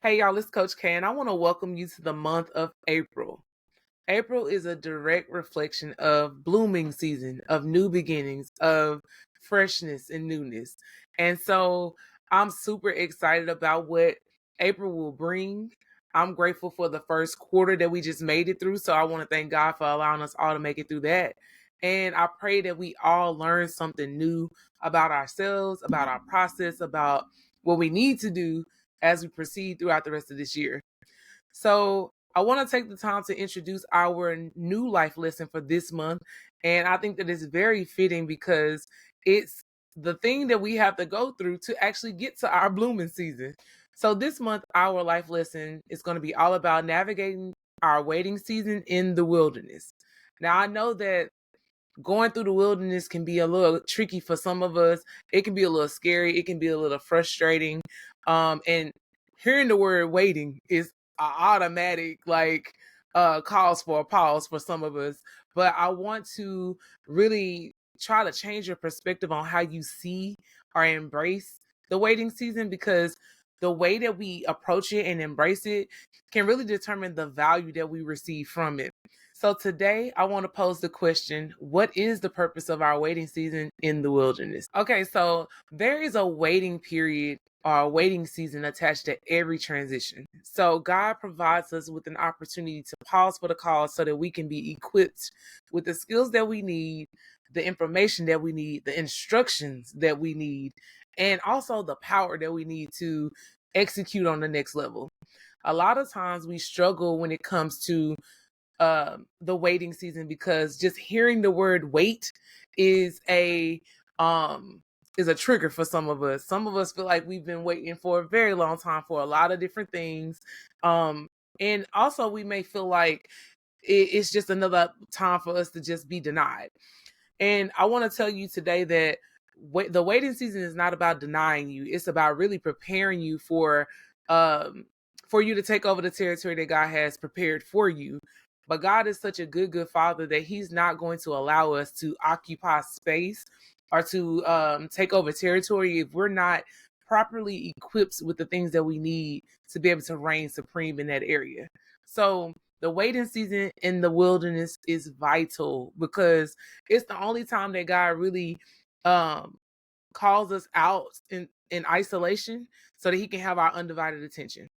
Hey y'all, it's Coach K, and I want to welcome you to the month of April. April is a direct reflection of blooming season, of new beginnings, of freshness and newness. And so I'm super excited about what April will bring. I'm grateful for the first quarter that we just made it through. So I want to thank God for allowing us all to make it through that. And I pray that we all learn something new about ourselves, about our process, about what we need to do as we proceed throughout the rest of this year. So I want to take the time to introduce our new life lesson for this month. And I think that it's very fitting because it's the thing that we have to go through to actually get to our blooming season. So this month, our life lesson is going to be all about navigating our waiting season in the wilderness. Now, I know that going through the wilderness can be a little tricky for some of us. It can be a little scary. It can be a little frustrating. And hearing the word waiting is a automatic cause for a pause for some of us. But I want to really try to change your perspective on how you see or embrace the waiting season, because the way that we approach it and embrace it can really determine the value that we receive from it. So today I want to pose the question, what is the purpose of our waiting season in the wilderness? Okay, so there is a waiting period or a waiting season attached to every transition. So God provides us with an opportunity to pause for the call so that we can be equipped with the skills that we need, the information that we need, the instructions that we need, and also the power that we need to execute on the next level. A lot of times we struggle when it comes to the waiting season, because just hearing the word wait is a um is a trigger for some of us. Some of us feel like we've been waiting for a very long time for a lot of different things. Um and also we may feel like it's just another time for us to just be denied. And I want to tell you today that the waiting season is not about denying you. It's about really preparing you um for you to take over the territory that God has prepared for you. But God is such a good father that he's not going to allow us to occupy space or to take over territory if we're not properly equipped with the things that we need to be able to reign supreme in that area. So the waiting season in the wilderness is vital, because it's the only time that God really um calls us out in isolation so that he can have our undivided attention.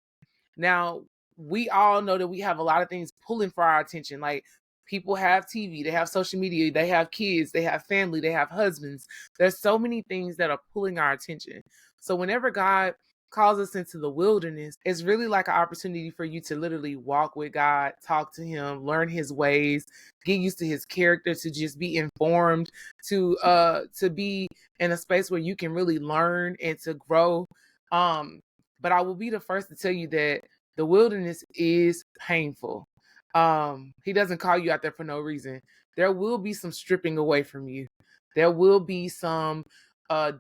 Now, we all know that we have a lot of things pulling for our attention. Like, people have TV, they have social media, they have kids, they have family, they have husbands. There's so many things that are pulling our attention. So whenever God calls us into the wilderness, it's really like an opportunity for you to literally walk with God, talk to him, learn his ways, get used to his character, to just be informed, to be in a space where you can really learn and to grow. But I will be the first to tell you that the wilderness is painful. He doesn't call you out there for no reason. There will be some stripping away from you. There will be some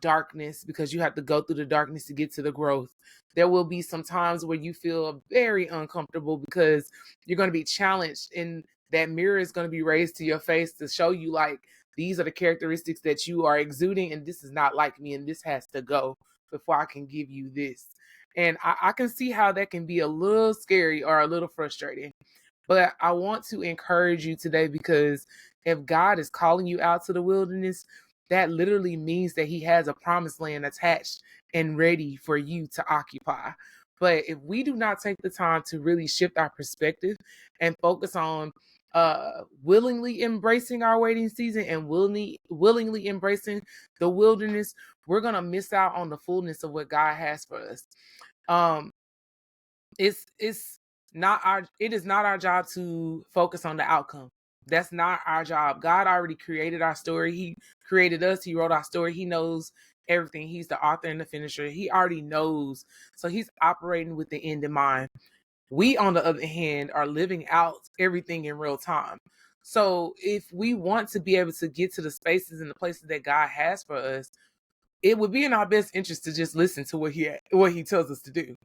darkness, because you have to go through the darkness to get to the growth. There will be some times where you feel very uncomfortable because you're going to be challenged, and that mirror is going to be raised to your face to show you, like, these are the characteristics that you are exuding, and this is not like me, and this has to go before I can give you this. And I can see how that can be a little scary or a little frustrating. But I want to encourage you today, because if God is calling you out to the wilderness, that literally means that he has a promised land attached and ready for you to occupy. But if we do not take the time to really shift our perspective and focus on willingly embracing our waiting season and willingly embracing the wilderness, we're going to miss out on the fullness of what God has for us. Um it's not our it is not our job to focus on the outcome. That's not our job. God already created our story. He created us. He wrote our story. He knows everything. He's the author and the finisher. He already knows. So he's operating with the end in mind. We, on the other hand, are living out everything in real time. So if we want to be able to get to the spaces and the places that God has for us, it would be in our best interest to just listen to what he tells us to do.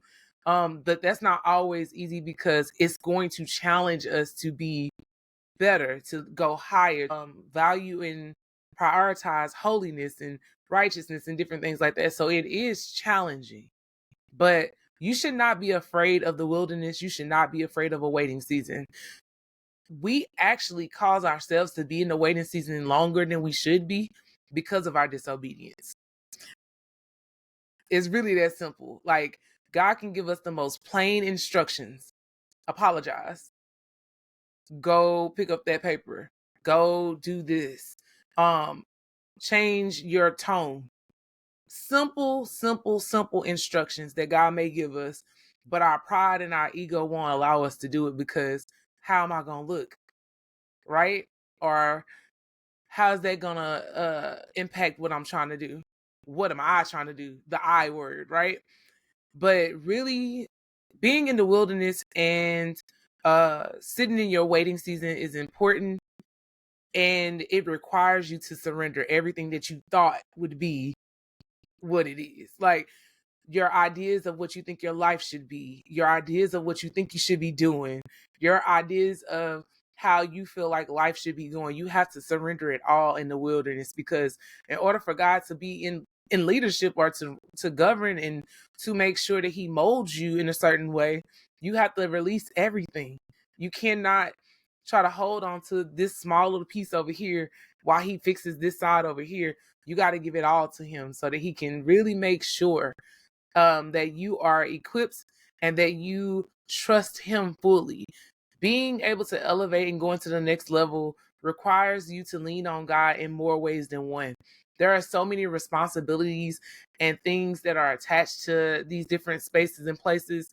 But that's not always easy, because it's going to challenge us to be better, to go higher, value and prioritize holiness and righteousness and different things like that. So it is challenging. But You should not be afraid of the wilderness. You should not be afraid of a waiting season. We actually cause ourselves to be in the waiting season longer than we should be because of our disobedience. It's really that simple. Like, God can give us the most plain instructions. Apologize. Go pick up that paper. Go do this. Change your tone. Simple instructions that God may give us, but our pride and our ego won't allow us to do it because how am I gonna look? Right? Or how's that gonna impact what I'm trying to do? What am I trying to do? The I word, right? But really being in the wilderness and sitting in your waiting season is important, and it requires you to surrender everything that you thought would be what it is. Like, your ideas of what you think your life should be, your ideas of what you think you should be doing, your ideas of how you feel like life should be going. You have to surrender it all in the wilderness, because in order for God to be in leadership, or to govern and to make sure that he molds you in a certain way, you have to release everything. You cannot try to hold on to this small little piece over here while he fixes this side over here. You got to give it all to him so that he can really make sure that you are equipped and that you trust him fully. Being able to elevate and go into the next level requires you to lean on God in more ways than one. There are so many responsibilities and things that are attached to these different spaces and places.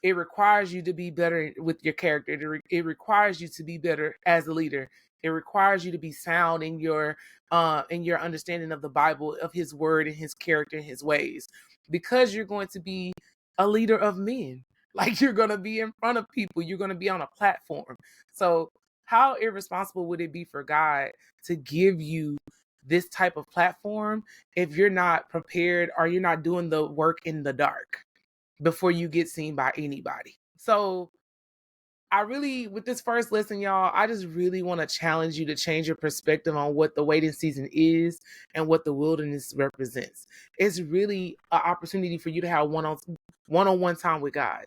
It requires you to be better with your character. It requires you to be better as a leader. It requires you to be sound in your understanding of the Bible, of his word and his character and his ways, because you're going to be a leader of men. Like, you're going to be in front of people. You're going to be on a platform. So how irresponsible would it be for God to give you this type of platform if you're not prepared, or you're not doing the work in the dark before you get seen by anybody? So with this first lesson, y'all, I just really want to challenge you to change your perspective on what the waiting season is and what the wilderness represents. It's really an opportunity for you to have one-on-one time with God.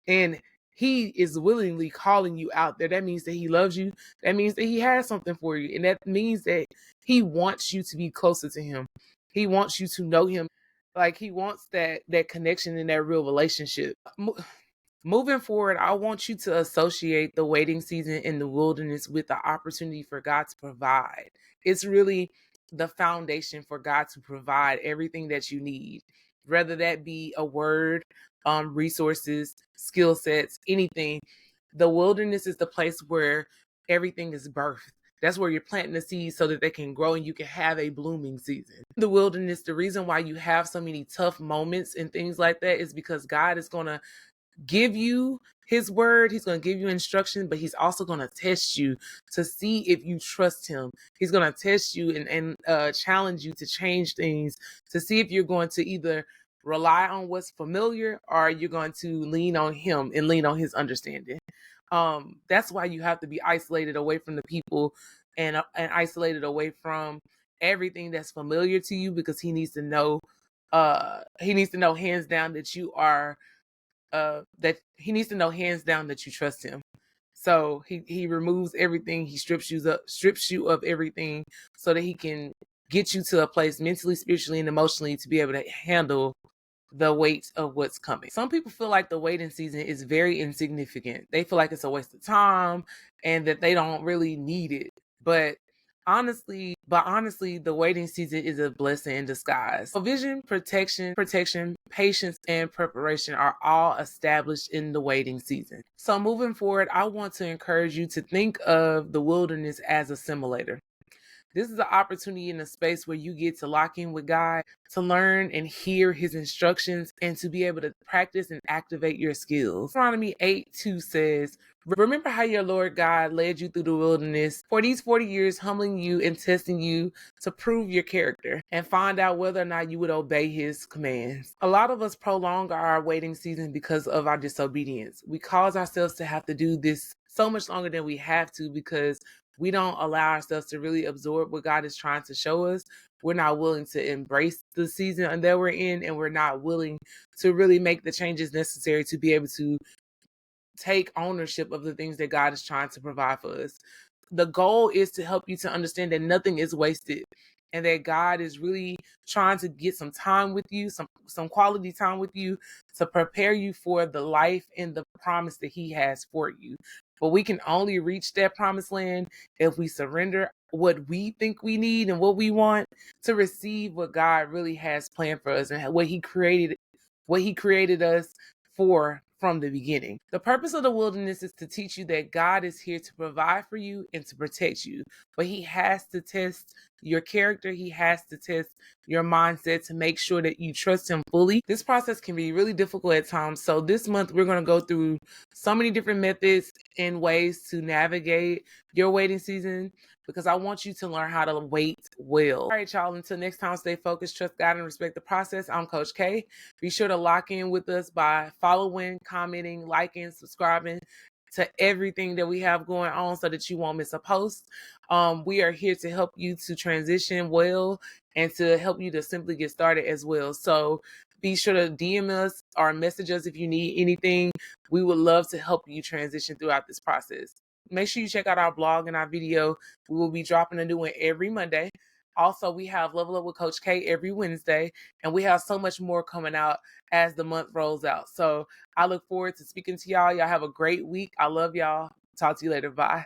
And he is willingly calling you out there. That means that he loves you. That means that he has something for you. And that means that he wants you to be closer to him. He wants you to know him. Like, he wants that connection and that real relationship. Moving forward, I want you to associate the waiting season in the wilderness with the opportunity for God to provide. It's really the foundation for God to provide everything that you need, whether that be a word, resources, skill sets, anything. The wilderness is the place where everything is birthed. That's where you're planting the seeds so that they can grow and you can have a blooming season. The wilderness, the reason why you have so many tough moments and things like that is because God is going to give you his word. He's going to give you instruction, but he's also going to test you to see if you trust him. He's going to test you and challenge you to change things, to see if you're going to either rely on what's familiar, or you're going to lean on him and lean on his understanding. That's why you have to be isolated away from the people and isolated away from everything that's familiar to you, because he needs to know hands down that you are that he needs to know hands down that you trust him. So he removes everything. He strips you of everything so that he can get you to a place mentally, spiritually, and emotionally to be able to handle the weight of what's coming. Some people feel like the waiting season is very insignificant. They feel like it's a waste of time and that they don't really need it. But honestly, the waiting season is a blessing in disguise. Provision, protection, patience, and preparation are all established in the waiting season. So moving forward, I want to encourage you to think of the wilderness as a simulator. This is an opportunity in a space where you get to lock in with God, to learn and hear his instructions, and to be able to practice and activate your skills. Deuteronomy 8:2 says, "Remember how your Lord God led you through the wilderness for these 40 years, humbling you and testing you to prove your character and find out whether or not you would obey his commands." A lot of us prolong our waiting season because of our disobedience. We cause ourselves to have to do this so much longer than we have to because we don't allow ourselves to really absorb what God is trying to show us. we're not willing to embrace the season that we're in, and we're not willing to really make the changes necessary to be able to take ownership of the things that God is trying to provide for us. The goal is to help you to understand that nothing is wasted, and that God is really trying to get some time with you, some quality time with you, to prepare you for the life and the promise that he has for you. But we can only reach that promised land if we surrender what we think we need and what we want to receive what God really has planned for us and what he created us for from the beginning. The purpose of the wilderness is to teach you that God is here to provide for you and to protect you. But he has to test your character. He has to test your mindset to make sure that you trust him fully. This process can be really difficult at times. So this month, we're going to go through so many different methods and ways to navigate your waiting season, because I want you to learn how to wait well. All right, y'all, until next time, stay focused, trust God, and respect the process. I'm Coach K. Be sure to lock in with us by following, commenting, liking, subscribing to everything that we have going on so that you won't miss a post. We are here to help you to transition well and to help you to simply get started as well. So be sure to DM us or message us if you need anything. We would love to help you transition throughout this process. Make sure you check out our blog and our video. We will be dropping a new one every Monday. Also, we have Level Up with Coach K every Wednesday, and we have so much more coming out as the month rolls out. So I look forward to speaking to y'all. Y'all have a great week. I love y'all. Talk to you later. Bye.